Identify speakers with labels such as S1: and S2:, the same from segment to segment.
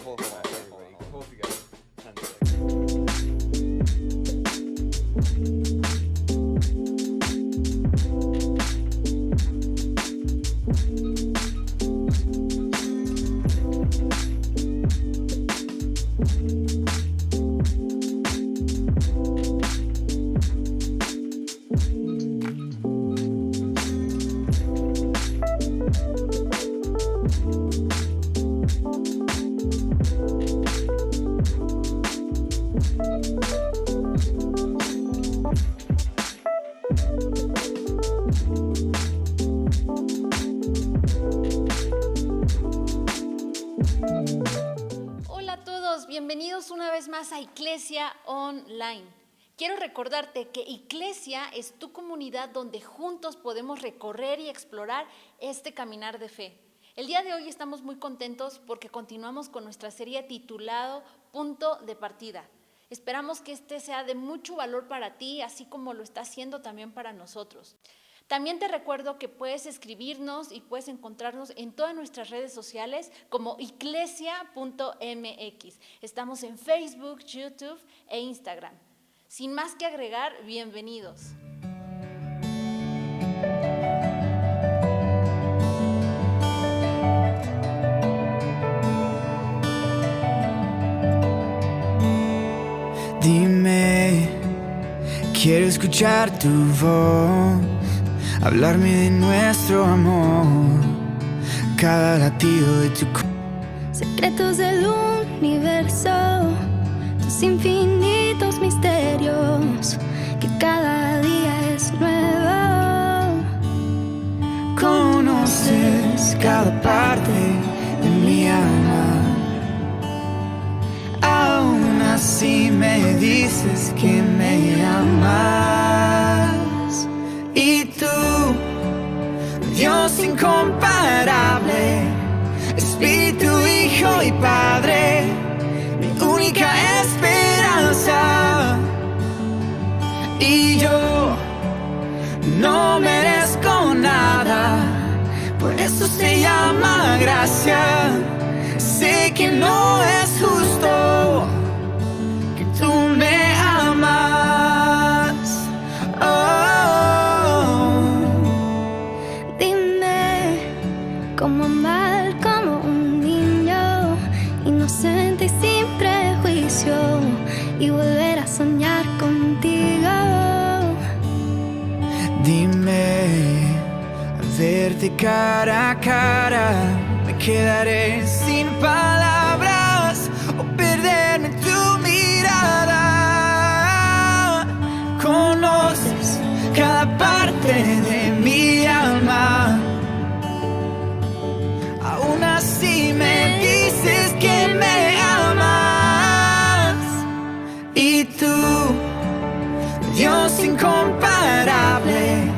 S1: both of us. Everybody. Both you guys.
S2: Hola a todos, bienvenidos una vez más a Iglesia Online. Quiero recordarte que Iglesia es tu comunidad donde juntos podemos recorrer y explorar este caminar de fe. El día de hoy estamos muy contentos porque continuamos con nuestra serie titulado Punto de Partida. Esperamos que este sea de mucho valor para ti, así como lo está haciendo también para nosotros. También te recuerdo que puedes escribirnos y puedes encontrarnos en todas nuestras redes sociales como iglesia.mx. Estamos en Facebook, YouTube e Instagram. Sin más que agregar, bienvenidos.
S3: Dime, quiero escuchar tu voz, hablarme de nuestro amor, cada latido de tu
S4: secretos del universo, tus infinitos misterios, que cada día es nuevo.
S3: Conoces cada parte de mi alma, aún así me dices que me amas. Y tú, Dios incomparable, Espíritu, Hijo y Padre, mi única esperanza. Y yo no merezco nada, por eso se llama gracia. Sé que no es justo que tú me amas.
S4: Dime cómo amar como un niño, inocente y sin prejuicio, y volver a soñar contigo.
S3: Dime, al verte cara a cara, me quedaré sin palabras o perderme en tu mirada. Conoces cada parte de mi alma, aún así me dices que me amas. Y tú, Dios incomparable,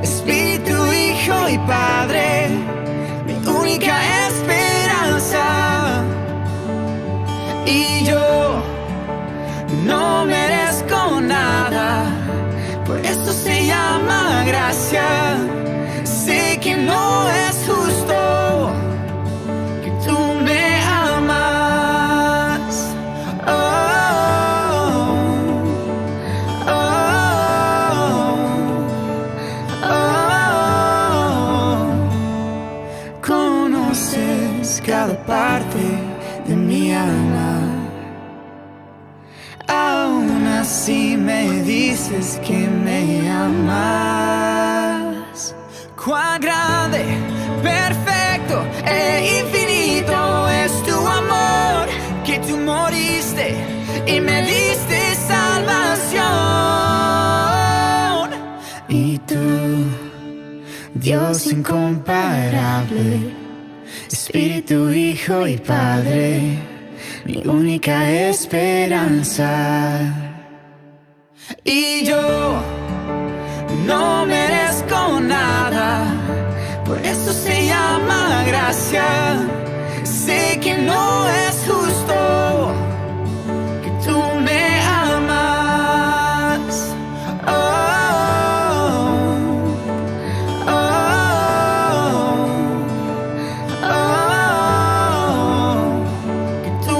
S3: Espíritu, Hijo y Padre, mi única esperanza. Y yo no merezco nada, por eso se llama gracia. Sé que no es justo que tú me amas. Conoces cada parte de mi alma, aún así me dices que me amas. Cuán grande, perfecto e infinito es tu amor, que tú moriste y me diste salvación. Y tú, Dios incomparable, Espíritu, Hijo y Padre, mi única esperanza. Y yo no merezco nada, por eso se llama gracia. Sé que no es justo que tú me amas. Que tú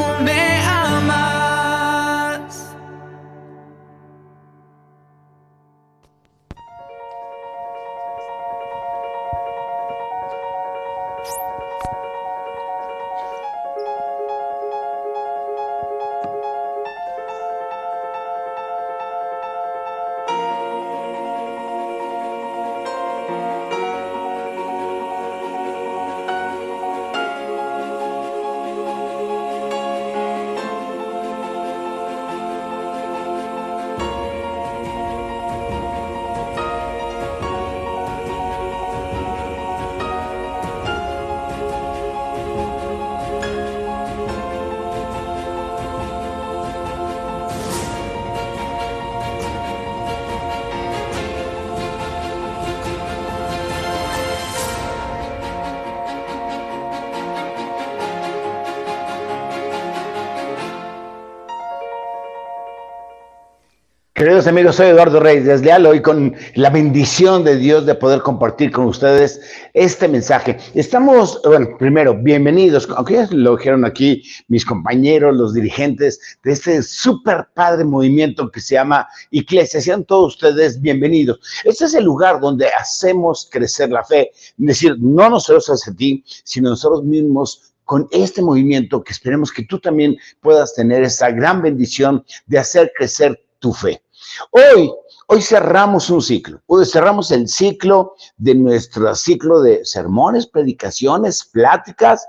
S5: Queridos amigos, soy Eduardo Reyes Desleal, hoy con la bendición de Dios de poder compartir con ustedes este mensaje. Estamos, bueno, primero, bienvenidos, aunque ya lo dijeron aquí mis compañeros, los dirigentes de este súper padre movimiento que se llama Iglesia. Sean todos ustedes bienvenidos. Este es el lugar donde hacemos crecer la fe, es decir, no nosotros hacia ti, sino nosotros mismos con este movimiento que esperemos que tú también puedas tener esa gran bendición de hacer crecer tu fe. Hoy cerramos un ciclo, hoy cerramos el ciclo de nuestro ciclo de sermones, predicaciones, pláticas,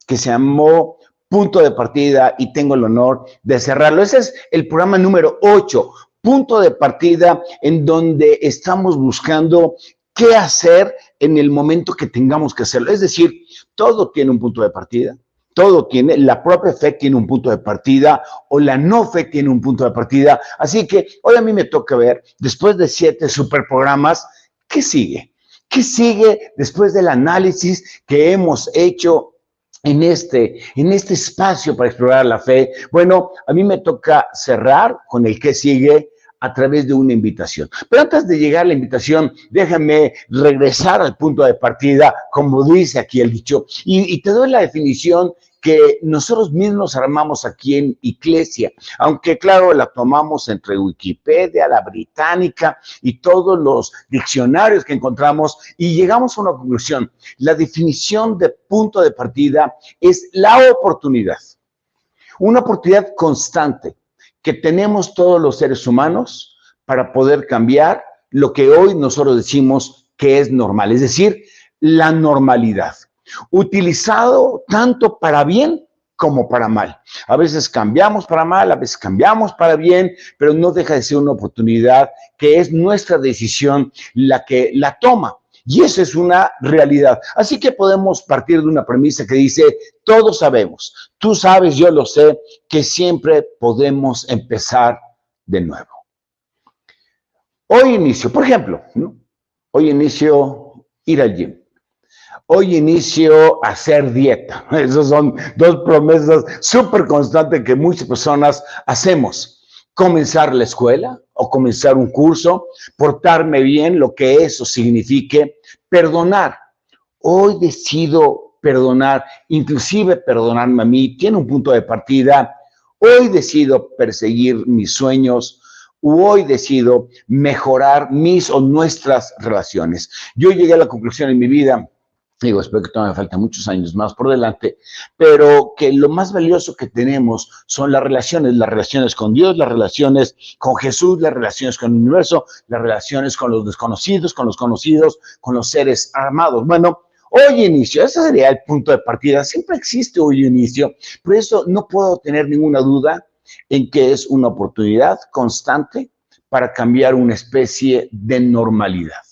S5: que se llamó Punto de Partida y tengo el honor de cerrarlo. Ese es el programa número 8, Punto de Partida, en donde estamos buscando qué hacer en el momento que tengamos que hacerlo. Es decir, todo tiene un punto de partida. Todo tiene, la propia fe tiene un punto de partida o la no fe tiene un punto de partida. Así que hoy a mí me toca ver, después de 7 superprogramas, ¿qué sigue? ¿Qué sigue después del análisis que hemos hecho en este espacio para explorar la fe? Bueno, a mí me toca cerrar con el qué sigue a través de una invitación. Pero antes de llegar a la invitación, déjame regresar al punto de partida, como dice aquí el dicho, y te doy la definición que nosotros mismos armamos aquí en Iglesia, aunque claro, la tomamos entre Wikipedia, la británica y todos los diccionarios que encontramos y llegamos a una conclusión. La definición de punto de partida es la oportunidad, una oportunidad constante que tenemos todos los seres humanos para poder cambiar lo que hoy nosotros decimos que es normal, es decir, la normalidad, utilizado tanto para bien como para mal. A veces cambiamos para mal, a veces cambiamos para bien, pero no deja de ser una oportunidad que es nuestra decisión la que la toma. Y esa es una realidad. Así que podemos partir de una premisa que dice, todos sabemos, tú sabes, yo lo sé, que siempre podemos empezar de nuevo. Hoy inicio, por ejemplo, ¿no? Hoy inicio ir al gym. Hoy inicio hacer dieta. Esas son dos promesas súper constantes que muchas personas hacemos. Comenzar la escuela o comenzar un curso, portarme bien, lo que eso signifique, perdonar. Hoy decido perdonar, inclusive perdonarme a mí, tiene un punto de partida. Hoy decido perseguir mis sueños, hoy decido mejorar mis o nuestras relaciones. Yo llegué a la conclusión en mi vida, digo, espero que todavía me falten muchos años más por delante, pero que lo más valioso que tenemos son las relaciones con Dios, las relaciones con Jesús, las relaciones con el universo, las relaciones con los desconocidos, con los conocidos, con los seres amados. Bueno, hoy inicio, ese sería el punto de partida, siempre existe hoy inicio, por eso no puedo tener ninguna duda en que es una oportunidad constante para cambiar una especie de normalidad.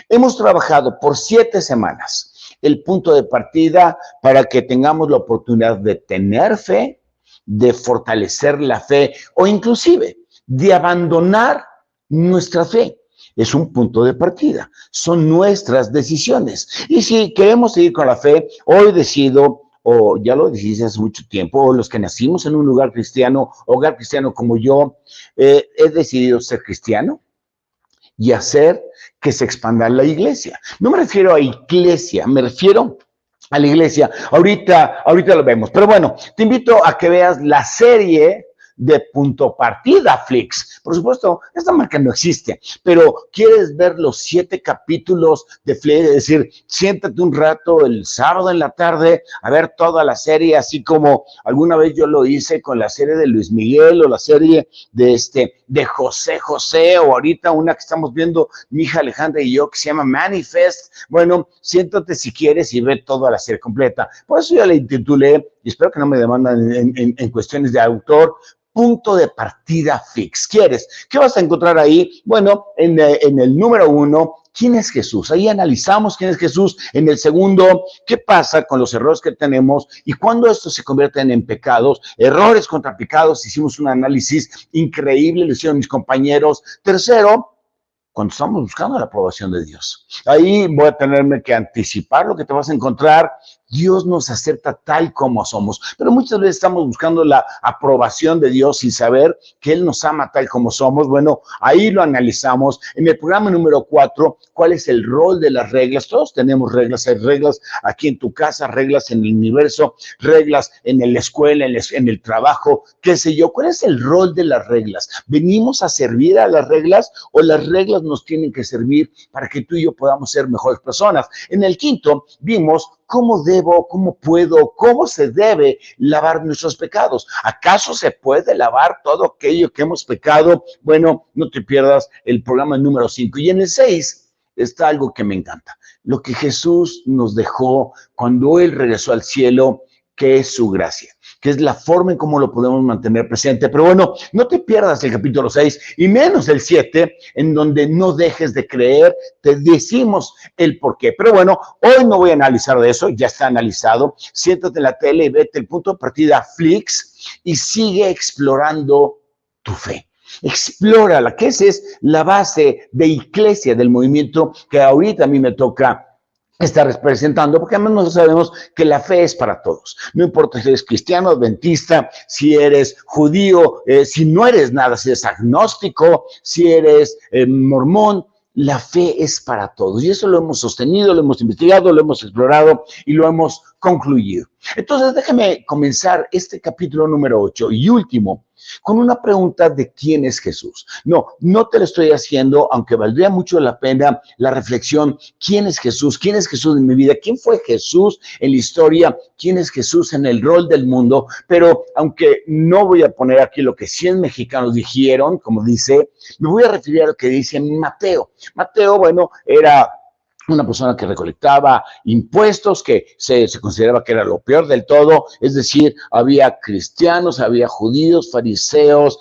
S5: Hemos trabajado por 7 semanas el punto de partida para que tengamos la oportunidad de tener fe, de fortalecer la fe o inclusive de abandonar nuestra fe. Es un punto de partida, son nuestras decisiones. Y si queremos seguir con la fe, hoy decido, o ya lo decidí hace mucho tiempo, o los que nacimos en un hogar cristiano como yo, he decidido ser cristiano y hacer que se expanda la iglesia. No me refiero a iglesia, me refiero a la iglesia. Ahorita lo vemos. Pero bueno, te invito a que veas la serie de Punto Partida Flix. Por supuesto, esta marca no existe, pero quieres ver los 7 capítulos de Flix, es decir, siéntate un rato el sábado en la tarde a ver toda la serie, así como alguna vez yo lo hice con la serie de Luis Miguel o la serie de José José, o ahorita una que estamos viendo mi hija Alejandra y yo que se llama Manifest. Bueno, siéntate si quieres y ve toda la serie completa. Por eso yo le intitulé, y espero que no me demandan en cuestiones de autor, Punto de Partida Fix. ¿Quieres? ¿Qué vas a encontrar ahí? Bueno, en el número 1, ¿quién es Jesús? Ahí analizamos quién es Jesús. En el segundo, ¿qué pasa con los errores que tenemos y cuándo estos se convierten en pecados? Errores contra pecados. Hicimos un análisis increíble, lo hicieron mis compañeros. Tercero, cuando estamos buscando la aprobación de Dios. Ahí voy a tenerme que anticipar lo que te vas a encontrar. Dios nos acepta tal como somos, pero muchas veces estamos buscando la aprobación de Dios sin saber que Él nos ama tal como somos. Bueno, ahí lo analizamos. En el programa número 4, ¿cuál es el rol de las reglas? Todos tenemos reglas, hay reglas aquí en tu casa, reglas en el universo, reglas en la escuela, en el trabajo, qué sé yo. ¿Cuál es el rol de las reglas? ¿Venimos a servir a las reglas o las reglas nos tienen que servir para que tú y yo podamos ser mejores personas? En el 5 vimos cómo debo, cómo puedo, cómo se debe lavar nuestros pecados. ¿Acaso se puede lavar todo aquello que hemos pecado? Bueno, no te pierdas el programa número 5. Y en el 6 está algo que me encanta. Lo que Jesús nos dejó cuando Él regresó al cielo, que es su gracia, que es la forma en cómo lo podemos mantener presente. Pero bueno, no te pierdas el capítulo 6 y menos el 7, en donde no dejes de creer, te decimos el por qué. Pero bueno, hoy no voy a analizar de eso, ya está analizado. Siéntate en la tele y vete el punto de partida Flix y sigue explorando tu fe. Explórala, que esa es la base de Iglesia, del movimiento que ahorita a mí me toca está representando, porque además nosotros sabemos que la fe es para todos. No importa si eres cristiano, adventista, si eres judío, si no eres nada, si eres agnóstico, si eres mormón, la fe es para todos. Y eso lo hemos sostenido, lo hemos investigado, lo hemos explorado y lo hemos concluido. Entonces, déjame comenzar este capítulo número 8 y último con una pregunta de quién es Jesús. No te lo estoy haciendo, aunque valdría mucho la pena la reflexión. ¿Quién es Jesús? ¿Quién es Jesús en mi vida? ¿Quién fue Jesús en la historia? ¿Quién es Jesús en el rol del mundo? Pero aunque no voy a poner aquí lo que 100 mexicanos dijeron, como dice, me voy a referir a lo que dice Mateo. Mateo, bueno, era una persona que recolectaba impuestos, que se consideraba que era lo peor del todo, es decir, había cristianos, había judíos, fariseos,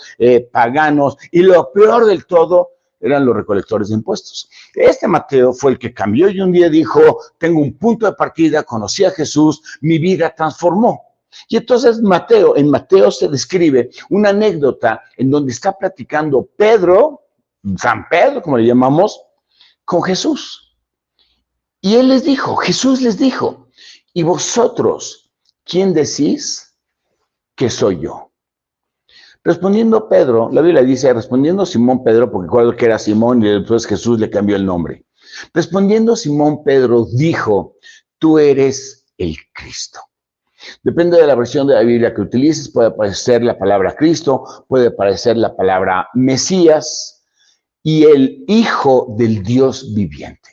S5: paganos, y lo peor del todo eran los recolectores de impuestos. Este Mateo fue el que cambió y un día dijo, tengo un punto de partida, conocí a Jesús, mi vida transformó. Y entonces en Mateo se describe una anécdota en donde está platicando Pedro, San Pedro, como le llamamos, con Jesús. Y él les dijo, Jesús les dijo, ¿y vosotros quién decís que soy yo? Respondiendo Pedro, la Biblia dice, respondiendo Simón Pedro, porque recuerdo que era Simón y después Jesús le cambió el nombre. Respondiendo Simón Pedro dijo, tú eres el Cristo. Depende de la versión de la Biblia que utilices, puede aparecer la palabra Cristo, puede aparecer la palabra Mesías y el Hijo del Dios viviente.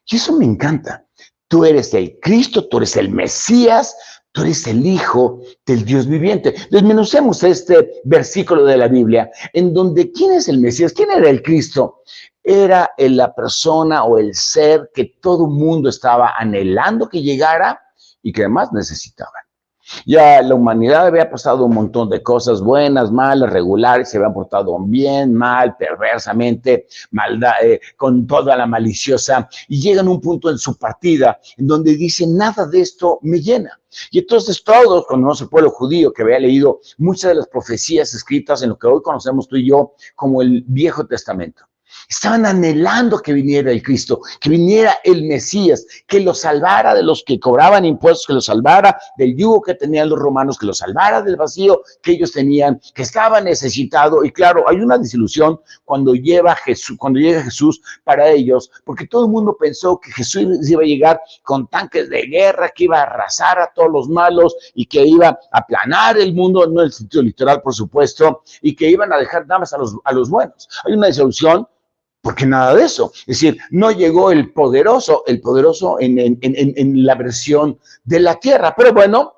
S5: Y eso me encanta. Tú eres el Cristo, tú eres el Mesías, tú eres el Hijo del Dios viviente. Desmenucemos este versículo de la Biblia, en donde ¿quién es el Mesías? ¿Quién era el Cristo? Era la persona o el ser que todo el mundo estaba anhelando que llegara y que además necesitaban. Ya la humanidad había pasado un montón de cosas buenas, malas, regulares, se habían portado bien, mal, perversamente, maldad, con toda la maliciosa, y llegan a un punto en su partida en donde dicen, nada de esto me llena. Y entonces todos, cuando el pueblo judío que había leído muchas de las profecías escritas en lo que hoy conocemos tú y yo como el Viejo Testamento, estaban anhelando que viniera el Cristo, que viniera el Mesías, que los salvara de los que cobraban impuestos, que los salvara del yugo que tenían los romanos, que los salvara del vacío que ellos tenían, que estaba necesitado. Y claro, hay una desilusión cuando llega Jesús para ellos, porque todo el mundo pensó que Jesús iba a llegar con tanques de guerra, que iba a arrasar a todos los malos y que iba a aplanar el mundo, no en el sentido literal, por supuesto, y que iban a dejar nada más a los buenos. Hay una desilusión porque nada de eso. Es decir, no llegó el poderoso en la versión de la tierra. Pero bueno,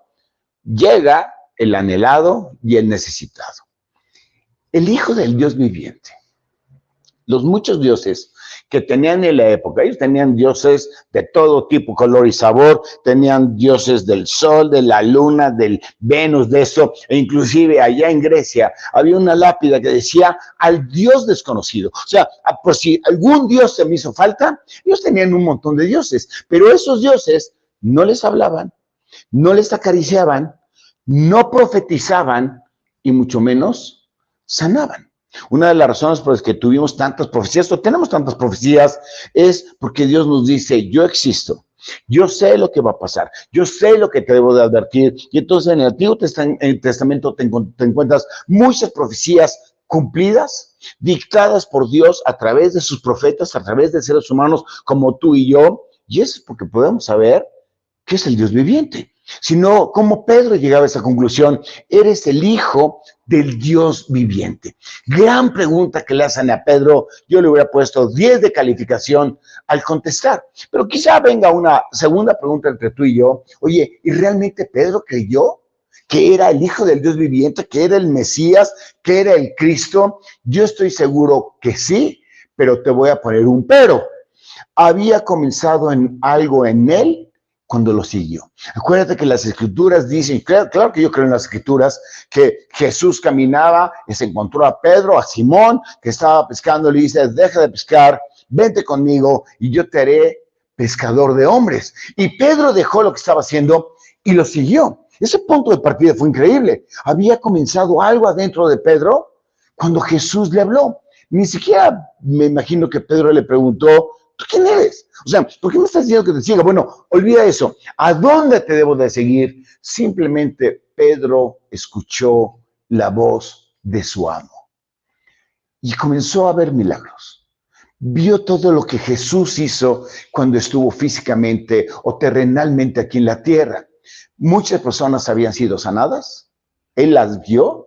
S5: llega el anhelado y el necesitado. El Hijo del Dios viviente. Los muchos dioses que tenían en la época, ellos tenían dioses de todo tipo, color y sabor, tenían dioses del sol, de la luna, del Venus, de eso, e inclusive allá en Grecia había una lápida que decía al Dios desconocido. O sea, por si algún dios se me hizo falta, ellos tenían un montón de dioses, pero esos dioses no les hablaban, no les acariciaban, no profetizaban y mucho menos sanaban. Una de las razones por las que tuvimos tantas profecías, o tenemos tantas profecías, es porque Dios nos dice, yo existo. Yo sé lo que va a pasar, yo sé lo que te debo de advertir. Y entonces en el Antiguo Testamento te encuentras muchas profecías cumplidas, dictadas por Dios a través de sus profetas, a través de seres humanos como tú y yo. Y eso es porque podemos saber que es el Dios viviente. Sino, ¿cómo Pedro llegaba a esa conclusión? Eres el hijo del Dios viviente. Gran pregunta que le hacen a Pedro. Yo le hubiera puesto 10 de calificación al contestar. Pero quizá venga una segunda pregunta entre tú y yo. Oye, ¿y realmente Pedro creyó que era el hijo del Dios viviente, que era el Mesías, que era el Cristo? Yo estoy seguro que sí, pero te voy a poner un pero. Había comenzado en algo en él cuando lo siguió. Acuérdate que las escrituras dicen, claro que yo creo en las escrituras, que Jesús caminaba y se encontró a Pedro, a Simón, que estaba pescando, le dice, deja de pescar, vente conmigo y yo te haré pescador de hombres. Y Pedro dejó lo que estaba haciendo y lo siguió. Ese punto de partida fue increíble. Había comenzado algo adentro de Pedro cuando Jesús le habló. Ni siquiera me imagino que Pedro le preguntó, ¿tú quién eres? O sea, ¿por qué me estás diciendo que te siga? Bueno, olvida eso. ¿A dónde te debo de seguir? Simplemente Pedro escuchó la voz de su amo y comenzó a ver milagros. Vio todo lo que Jesús hizo cuando estuvo físicamente o terrenalmente aquí en la tierra. Muchas personas habían sido sanadas. Él las vio.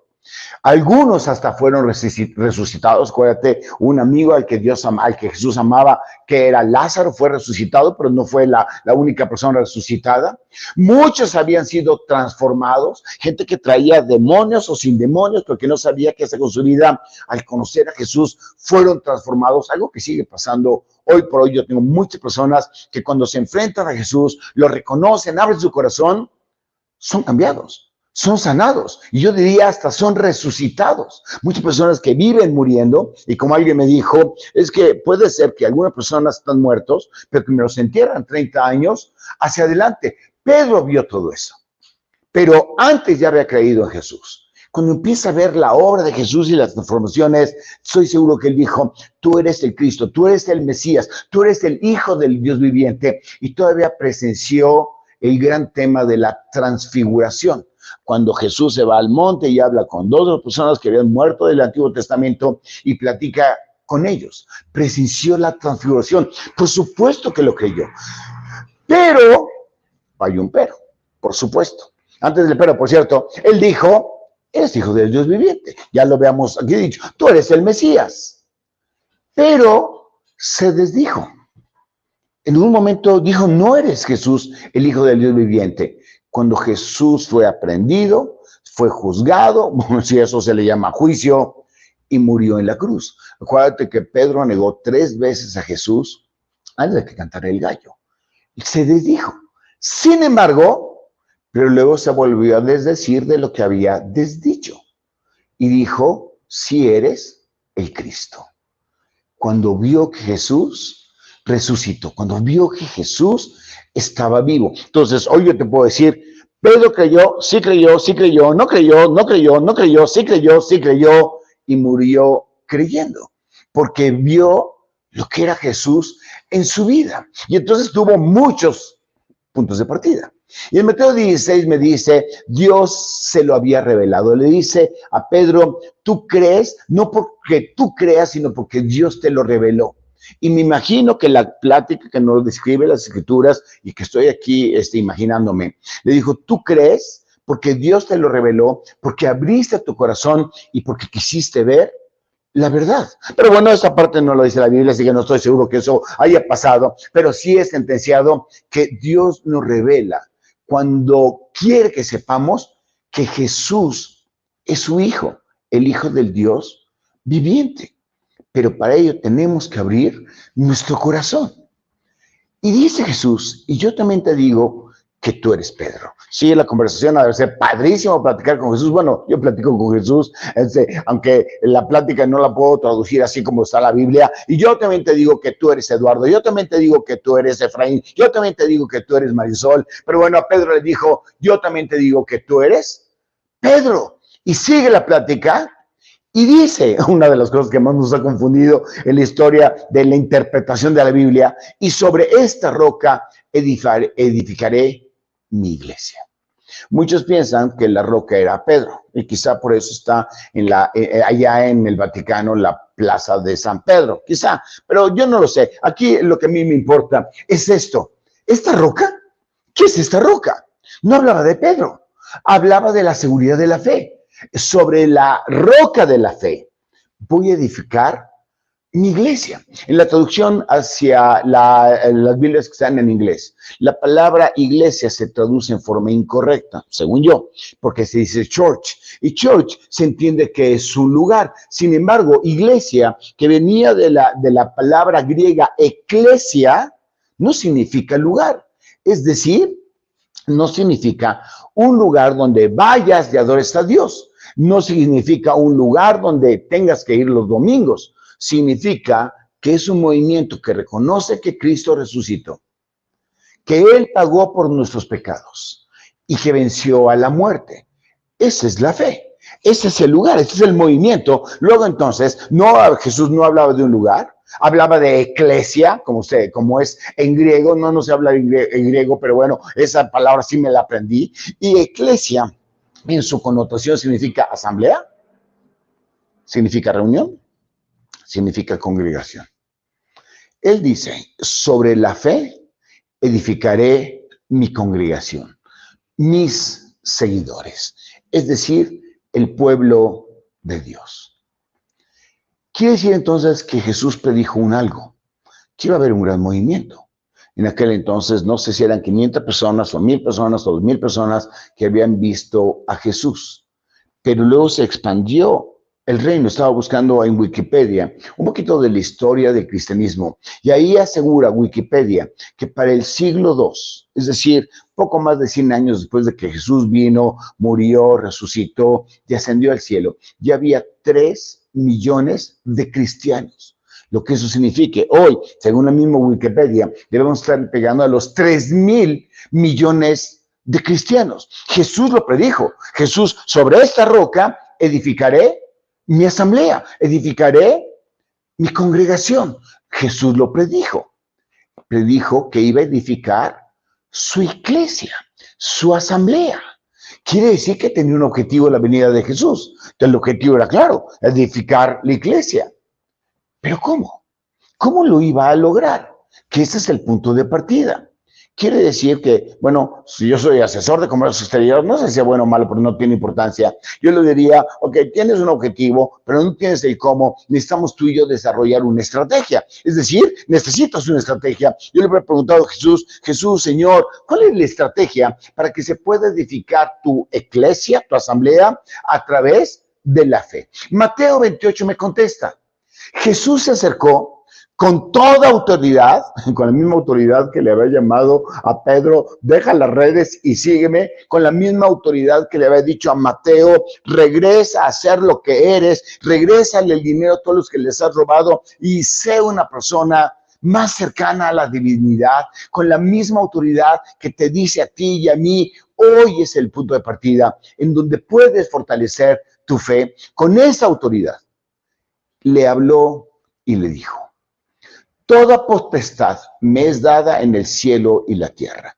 S5: Algunos hasta fueron resucitados. Acuérdate, un amigo al que Jesús amaba, que era Lázaro, fue resucitado, pero no fue la única persona resucitada. Muchos habían sido transformados, gente que traía demonios o sin demonios, porque no sabía qué hacer con su vida. Al conocer a Jesús, fueron transformados, algo que sigue pasando hoy por hoy. Yo tengo muchas personas que cuando se enfrentan a Jesús, lo reconocen, abren su corazón, son cambiados. Son sanados, y yo diría hasta son resucitados. Muchas personas que viven muriendo, y como alguien me dijo, es que puede ser que algunas personas están muertos, pero que me los entierran 30 años hacia adelante. Pedro vio todo eso, pero antes ya había creído en Jesús. Cuando empieza a ver la obra de Jesús y las transformaciones, estoy seguro que él dijo, tú eres el Cristo, tú eres el Mesías, tú eres el Hijo del Dios viviente, y todavía presenció el gran tema de la transfiguración. Cuando Jesús se va al monte y habla con 2 personas que habían muerto del Antiguo Testamento y platica con ellos. Presenció la transfiguración. Por supuesto que lo creyó. Pero, hay un pero, por supuesto. Antes del pero, por cierto, él dijo, eres hijo del Dios viviente. Ya lo veamos aquí dicho, tú eres el Mesías. Pero se desdijo. En un momento dijo, no eres Jesús, el Hijo del Dios viviente. Cuando Jesús fue aprehendido, fue juzgado, si eso se le llama juicio, y murió en la cruz. Acuérdate que Pedro negó 3 veces a Jesús antes de que cantara el gallo. Y se desdijo. Sin embargo, pero luego se volvió a desdecir de lo que había desdicho. Y dijo, si eres el Cristo. Cuando vio que Jesús resucitó, cuando vio que Jesús estaba vivo. Entonces, hoy yo te puedo decir, Pedro creyó, sí creyó, sí creyó, no creyó, no creyó, no creyó, sí creyó, y murió creyendo, porque vio lo que era Jesús en su vida. Y entonces tuvo muchos puntos de partida. Y en Mateo 16 me dice, Dios se lo había revelado. Le dice a Pedro, tú crees, no porque tú creas, sino porque Dios te lo reveló. Y me imagino que la plática que nos describe las escrituras y que estoy aquí imaginándome, le dijo, tú crees porque Dios te lo reveló, porque abriste tu corazón y porque quisiste ver la verdad. Pero bueno, esa parte no lo dice la Biblia, así que no estoy seguro que eso haya pasado, pero sí es sentenciado que Dios nos revela cuando quiere que sepamos que Jesús es su Hijo, el Hijo del Dios viviente. Pero para ello tenemos que abrir nuestro corazón. Y dice Jesús, y yo también te digo que tú eres Pedro. Sí, la conversación ha de ser padrísimo platicar con Jesús. Bueno, yo platico con Jesús, aunque la plática no la puedo traducir así como está la Biblia. Y yo también te digo que tú eres Eduardo. Yo también te digo que tú eres Efraín. Yo también te digo que tú eres Marisol. Pero bueno, a Pedro le dijo, yo también te digo que tú eres Pedro. Y sigue la plática. Y dice, una de las cosas que más nos ha confundido en la historia de la interpretación de la Biblia, y sobre esta roca edificaré mi iglesia. Muchos piensan que la roca era Pedro, y quizá por eso está allá en el Vaticano la plaza de San Pedro, quizá, pero yo no lo sé. Aquí lo que a mí me importa es esto. ¿Esta roca? ¿Qué es esta roca? No hablaba de Pedro, hablaba de la seguridad de la fe. Sobre la roca de la fe voy a edificar mi iglesia. En la traducción hacia las Biblias que están en inglés, la palabra iglesia se traduce en forma incorrecta, según yo, porque se dice church, y church se entiende que es un lugar. Sin embargo, iglesia, que venía de la palabra griega eclesia, no significa lugar. Es decir, no significa un lugar donde vayas y adores a Dios. No significa un lugar donde tengas que ir los domingos. Significa que es un movimiento que reconoce que Cristo resucitó, que Él pagó por nuestros pecados y que venció a la muerte. Esa es la fe. Ese es el lugar, ese es el movimiento. Luego entonces, Jesús no hablaba de un lugar, hablaba de eclesia, como es en griego. No se habla en griego, pero bueno, esa palabra sí me la aprendí. Y eclesia, en su connotación, significa asamblea, significa reunión, significa congregación. Él dice, sobre la fe edificaré mi congregación, mis seguidores, es decir, el pueblo de Dios. Quiere decir entonces que Jesús predijo algo, que iba a haber un gran movimiento. En aquel entonces, no sé si eran 500 personas o 1000 personas o 2000 personas que habían visto a Jesús, pero luego se expandió el reino. Estaba buscando en Wikipedia un poquito de la historia del cristianismo, y ahí asegura Wikipedia que para el siglo II, es decir, poco más de 100 años después de que Jesús vino, murió, resucitó y ascendió al cielo, ya había 3 millones de cristianos. Lo que eso significa, hoy, según la misma Wikipedia, debemos estar pegando a los 3,000 millones de cristianos. Jesús lo predijo. Jesús, sobre esta roca edificaré mi asamblea, edificaré mi congregación. Jesús lo predijo. Predijo que iba a edificar su iglesia, su asamblea. Quiere decir que tenía un objetivo la venida de Jesús. El objetivo era claro, edificar la iglesia. ¿Pero cómo? ¿Cómo lo iba a lograr? Que ese es el punto de partida. Quiere decir que, bueno, si yo soy asesor de comercio exterior, no sé si es bueno o malo, pero no tiene importancia. Yo le diría, ok, tienes un objetivo, pero no tienes el cómo. Necesitamos tú y yo desarrollar una estrategia. Es decir, necesitas una estrategia. Yo le habría preguntado a Jesús, Señor, ¿cuál es la estrategia para que se pueda edificar tu iglesia, tu asamblea, a través de la fe? Mateo 28 me contesta. Jesús se acercó con toda autoridad, con la misma autoridad que le había llamado a Pedro, deja las redes y sígueme, con la misma autoridad que le había dicho a Mateo, regresa a hacer lo que eres, regrésale el dinero a todos los que les has robado y sé una persona más cercana a la divinidad, con la misma autoridad que te dice a ti y a mí. Hoy es el punto de partida en donde puedes fortalecer tu fe. Con esa autoridad le habló y le dijo, toda potestad me es dada en el cielo y la tierra.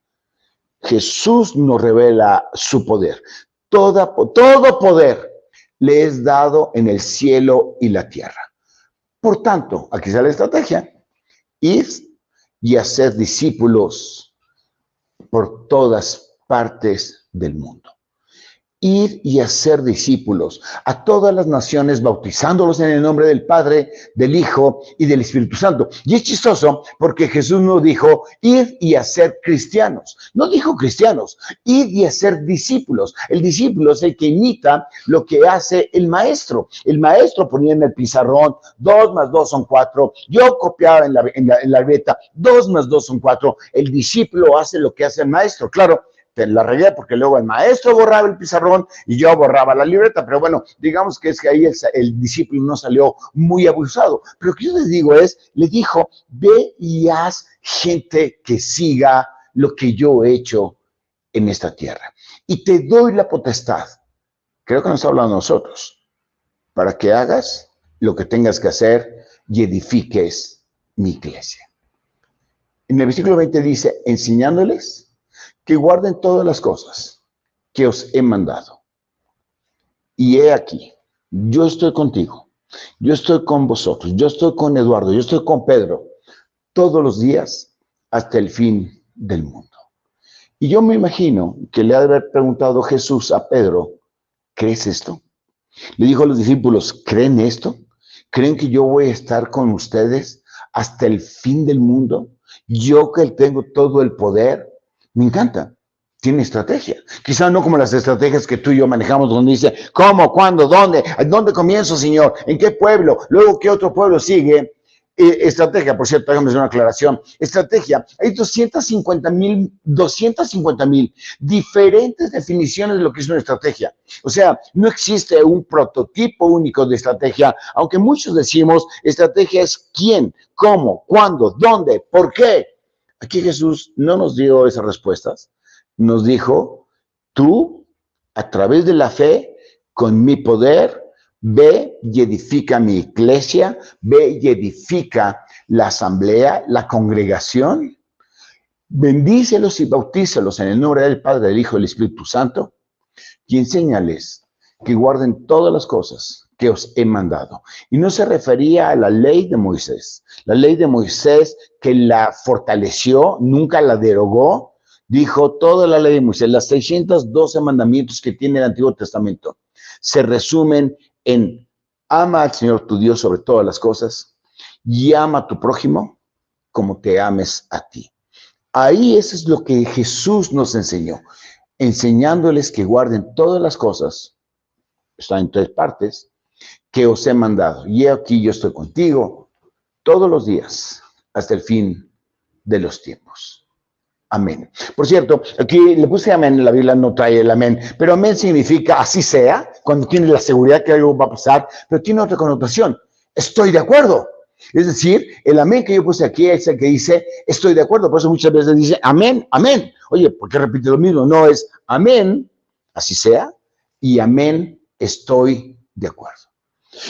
S5: Jesús nos revela su poder. Todo poder le es dado en el cielo y la tierra. Por tanto, aquí está la estrategia. Ir y hacer discípulos por todas partes del mundo. Ir y hacer discípulos a todas las naciones, bautizándolos en el nombre del Padre, del Hijo y del Espíritu Santo. Y es chistoso porque Jesús no dijo ir y hacer cristianos. No dijo cristianos, ir y hacer discípulos. El discípulo es el que imita lo que hace el maestro. El maestro ponía en el pizarrón 2 más 2 son 4. Yo copiaba en la libreta 2 más 2 son 4. El discípulo hace lo que hace el maestro. Claro, te la regué porque luego el maestro borraba el pizarrón y yo borraba la libreta, pero bueno, digamos que es que ahí el discípulo no salió muy abusado. Pero lo que yo les digo le dijo, ve y haz gente que siga lo que yo he hecho en esta tierra. Y te doy la potestad, creo que nos habla a nosotros, para que hagas lo que tengas que hacer y edifiques mi iglesia. En el versículo 20 dice, enseñándoles que guarden todas las cosas que os he mandado. Y he aquí, yo estoy contigo, yo estoy con vosotros, yo estoy con Eduardo, yo estoy con Pedro, todos los días hasta el fin del mundo. Y yo me imagino que le ha de haber preguntado Jesús a Pedro, ¿crees esto? Le dijo a los discípulos, ¿creen esto? ¿Creen que yo voy a estar con ustedes hasta el fin del mundo? Yo que tengo todo el poder. Me encanta. Tiene estrategia. Quizá no como las estrategias que tú y yo manejamos, donde dice, ¿cómo? ¿Cuándo? ¿Dónde? ¿Dónde comienzo, Señor? ¿En qué pueblo? Luego, ¿qué otro pueblo sigue? Estrategia, por cierto, déjame hacer una aclaración. Estrategia, hay 250,000 diferentes definiciones de lo que es una estrategia. O sea, no existe un prototipo único de estrategia, aunque muchos decimos, estrategia es quién, cómo, cuándo, dónde, por qué. Aquí Jesús no nos dio esas respuestas, nos dijo, tú, a través de la fe, con mi poder, ve y edifica mi iglesia, ve y edifica la asamblea, la congregación, bendícelos y bautícelos en el nombre del Padre, del Hijo y del Espíritu Santo, y enséñales que guarden todas las cosas que os he mandado. Y no se refería a la ley de Moisés. La ley de Moisés que la fortaleció, nunca la derogó, dijo toda la ley de Moisés, las 612 mandamientos que tiene el Antiguo Testamento, se resumen en ama al Señor tu Dios sobre todas las cosas y ama a tu prójimo como te ames a ti. Ahí eso es lo que Jesús nos enseñó, enseñándoles que guarden todas las cosas, está en 3 partes, que os he mandado. Y aquí yo estoy contigo todos los días hasta el fin de los tiempos. Amén. Por cierto, aquí le puse amén, la Biblia no trae el amén, pero amén significa así sea, cuando tienes la seguridad que algo va a pasar, pero tiene otra connotación, estoy de acuerdo. Es decir, el amén que yo puse aquí es el que dice, estoy de acuerdo, por eso muchas veces dice amén, amén. Oye, ¿por qué repite lo mismo? No, es amén, así sea, y amén, estoy de acuerdo.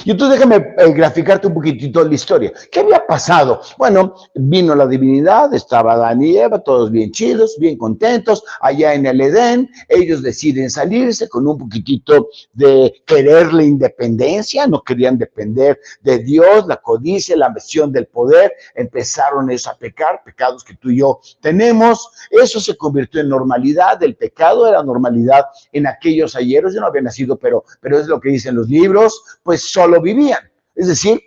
S5: Y entonces déjame graficarte un poquitito la historia. ¿Qué había pasado? Bueno, vino la divinidad, estaba Adán y Eva, todos bien chidos, bien contentos, allá en el Edén. Ellos deciden salirse con un poquitito de querer la independencia, no querían depender de Dios, la codicia, la ambición del poder. Empezaron ellos a pecar, pecados que tú y yo tenemos. Eso se convirtió en normalidad, el pecado era normalidad en aquellos ayeros. Yo no había nacido, pero es lo que dicen los libros, pues solo vivían, es decir,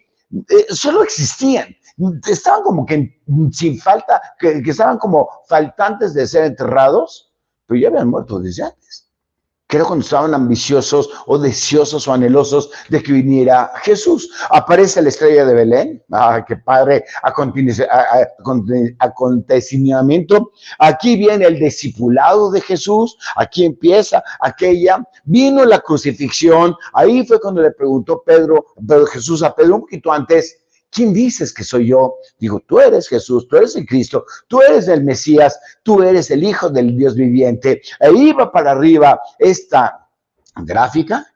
S5: solo existían, estaban como que sin falta, que estaban como faltantes de ser enterrados, pero ya habían muerto desde antes. Que era cuando estaban ambiciosos o deseosos o anhelosos de que viniera Jesús. Aparece la estrella de Belén, qué padre acontecimiento. Aquí viene el discipulado de Jesús, aquí empieza vino la crucifixión, ahí fue cuando le preguntó Jesús a Pedro un poquito antes, ¿quién dices que soy yo? Digo, tú eres Jesús, tú eres el Cristo, tú eres el Mesías, tú eres el Hijo del Dios viviente. E iba para arriba esta gráfica,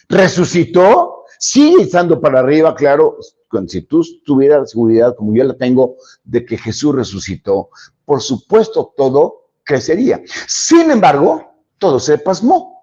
S5: resucitó, sigue estando para arriba, claro, si tú tuvieras seguridad, como yo la tengo, de que Jesús resucitó, por supuesto todo crecería. Sin embargo, todo se pasmó.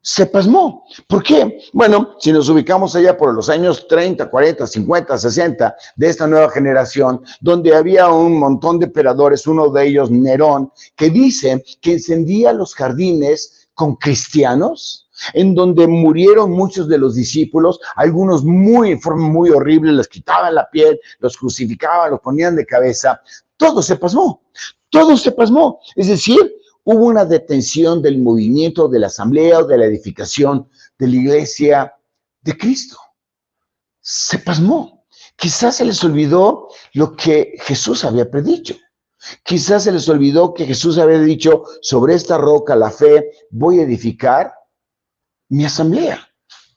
S5: Se pasmó. ¿Por qué? Bueno, si nos ubicamos allá por los años 30, 40, 50, 60 de esta nueva generación, donde había un montón de emperadores, uno de ellos Nerón, que dice que encendía los jardines con cristianos, en donde murieron muchos de los discípulos, algunos de forma muy horrible, les quitaban la piel, los crucificaban, los ponían de cabeza. Todo se pasmó. Todo se pasmó. Es decir, hubo una detención del movimiento de la asamblea o de la edificación de la iglesia de Cristo. Se pasmó. Quizás se les olvidó lo que Jesús había predicho. Quizás se les olvidó que Jesús había dicho, sobre esta roca, la fe, voy a edificar mi asamblea,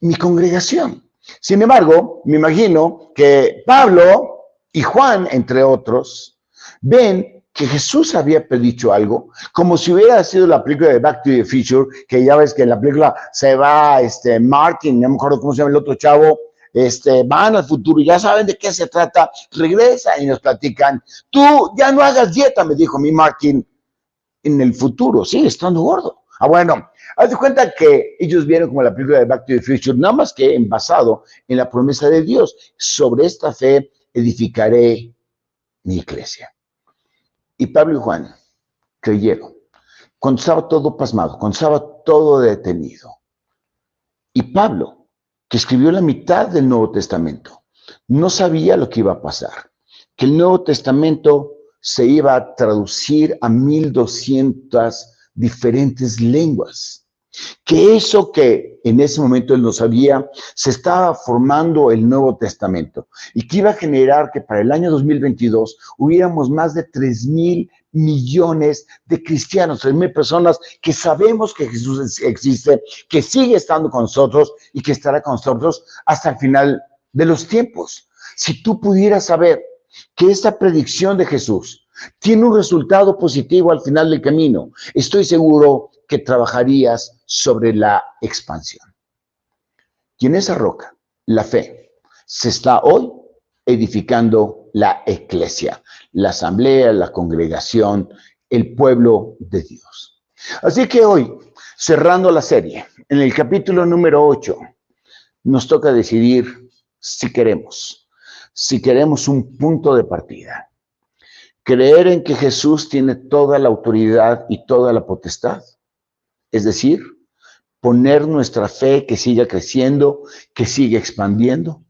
S5: mi congregación. Sin embargo, me imagino que Pablo y Juan, entre otros, ven que Jesús había predicho algo, como si hubiera sido la película de Back to the Future, que ya ves que en la película se va Martin, no me acuerdo cómo se llama el otro chavo, van al futuro, ya saben de qué se trata, regresan y nos platican. Tú ya no hagas dieta, me dijo mi Martin, en el futuro, sigue estando gordo. Bueno, haz de cuenta que ellos vieron como la película de Back to the Future, nada más que basado en la promesa de Dios. Sobre esta fe edificaré mi iglesia. Y Pablo y Juan creyeron. Cuando estaba todo pasmado, cuando estaba todo detenido. Y Pablo, que escribió la mitad del Nuevo Testamento, no sabía lo que iba a pasar. Que el Nuevo Testamento se iba a traducir a 1200 diferentes lenguas. Que eso que en ese momento él no sabía, se estaba formando el Nuevo Testamento y que iba a generar que para el año 2022 hubiéramos más de 3,000 millones de cristianos, 3,000 personas que sabemos que Jesús existe, que sigue estando con nosotros y que estará con nosotros hasta el final de los tiempos. Si tú pudieras saber que esta predicción de Jesús tiene un resultado positivo al final del camino, estoy seguro que trabajarías sobre la expansión. Y en esa roca, la fe, se está hoy edificando la iglesia, la asamblea, la congregación, el pueblo de Dios. Así que hoy, cerrando la serie, en el capítulo número 8, nos toca decidir si queremos un punto de partida. Creer en que Jesús tiene toda la autoridad y toda la potestad. Es decir, poner nuestra fe que siga creciendo, que siga expandiendo.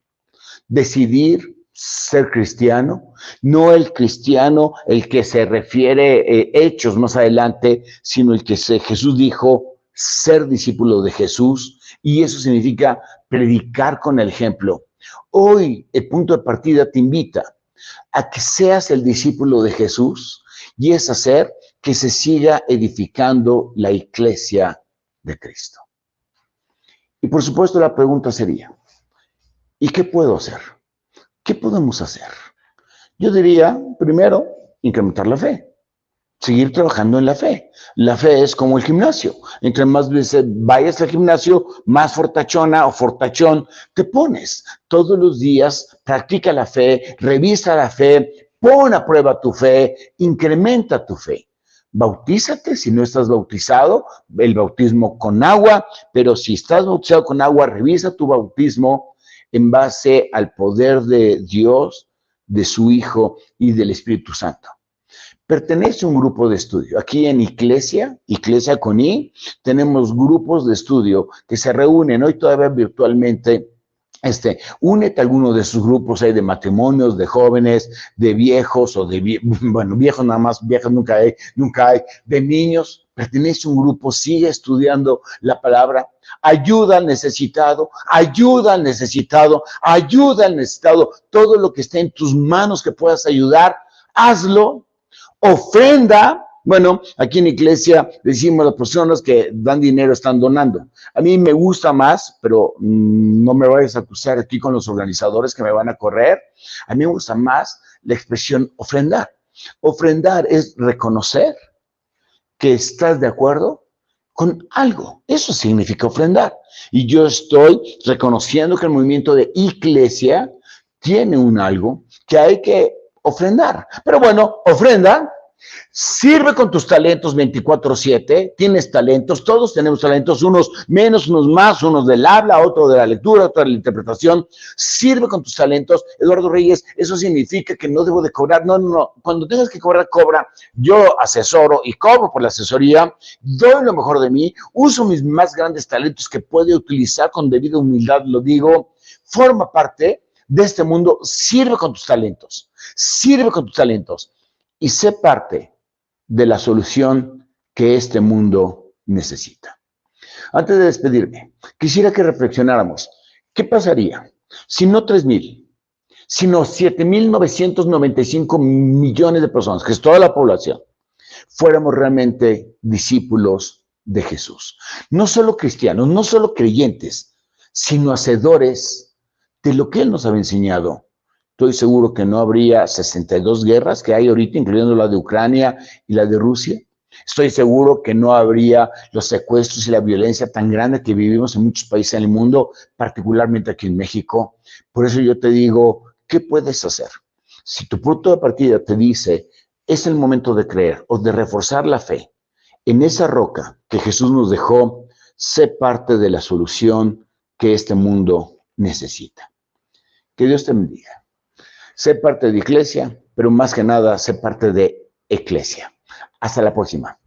S5: Decidir ser cristiano, no el cristiano el que se refiere hechos más adelante, sino el que Jesús dijo ser discípulo de Jesús, y eso significa predicar con el ejemplo. Hoy el punto de partida te invita a que seas el discípulo de Jesús y es hacer que se siga edificando la iglesia de Cristo. Y por supuesto la pregunta sería, ¿y qué puedo hacer? ¿Qué podemos hacer? Yo diría, primero, incrementar la fe. Seguir trabajando en la fe. La fe es como el gimnasio. Entre más veces vayas al gimnasio, más fortachona o fortachón te pones. Todos los días practica la fe, revisa la fe, pon a prueba tu fe, incrementa tu fe. Bautízate si no estás bautizado, el bautismo con agua, pero si estás bautizado con agua, revisa tu bautismo en base al poder de Dios, de su Hijo y del Espíritu Santo. Pertenece a un grupo de estudio. Aquí en Iglesia con I, tenemos grupos de estudio que se reúnen hoy todavía virtualmente. Únete a alguno de sus grupos, hay de matrimonios, de jóvenes, de viejos o de, viejos nada más, viejos nunca hay, de niños. Pertenece a un grupo, sigue estudiando la palabra, ayuda al necesitado, todo lo que esté en tus manos que puedas ayudar, hazlo. Ofrenda, aquí en Iglesia decimos las personas que dan dinero están donando. A mí me gusta más, pero no me vayas a acusar aquí con los organizadores que me van a correr. A mí me gusta más la expresión ofrendar. Ofrendar es reconocer que estás de acuerdo con algo. Eso significa ofrendar. Y yo estoy reconociendo que el movimiento de Iglesia tiene un algo que hay que ofrendar. Pero ofrenda, sirve con tus talentos 24/7, tienes talentos, todos tenemos talentos, unos menos, unos más, unos del habla, otro de la lectura, otro de la interpretación. Sirve con tus talentos. Eduardo Reyes, eso significa que no debo de cobrar. No, cuando tengas que cobrar, cobra. Yo asesoro y cobro por la asesoría, doy lo mejor de mí, uso mis más grandes talentos que puedo utilizar con debida humildad, lo digo, forma parte de este mundo. Sirve con tus talentos y sé parte de la solución que este mundo necesita. Antes de despedirme, quisiera que reflexionáramos. ¿Qué pasaría si no 3,000, sino 7,995 millones de personas, que es toda la población, fuéramos realmente discípulos de Jesús? No solo cristianos, no solo creyentes, sino hacedores de lo que Él nos había enseñado. Estoy seguro que no habría 62 guerras que hay ahorita, incluyendo la de Ucrania y la de Rusia. Estoy seguro que no habría los secuestros y la violencia tan grande que vivimos en muchos países en el mundo, particularmente aquí en México. Por eso yo te digo, ¿qué puedes hacer? Si tu punto de partida te dice, es el momento de creer o de reforzar la fe en esa roca que Jesús nos dejó, sé parte de la solución que este mundo necesita. Que Dios te bendiga. Sé parte de iglesia, pero más que nada, sé parte de Eclesia. Hasta la próxima.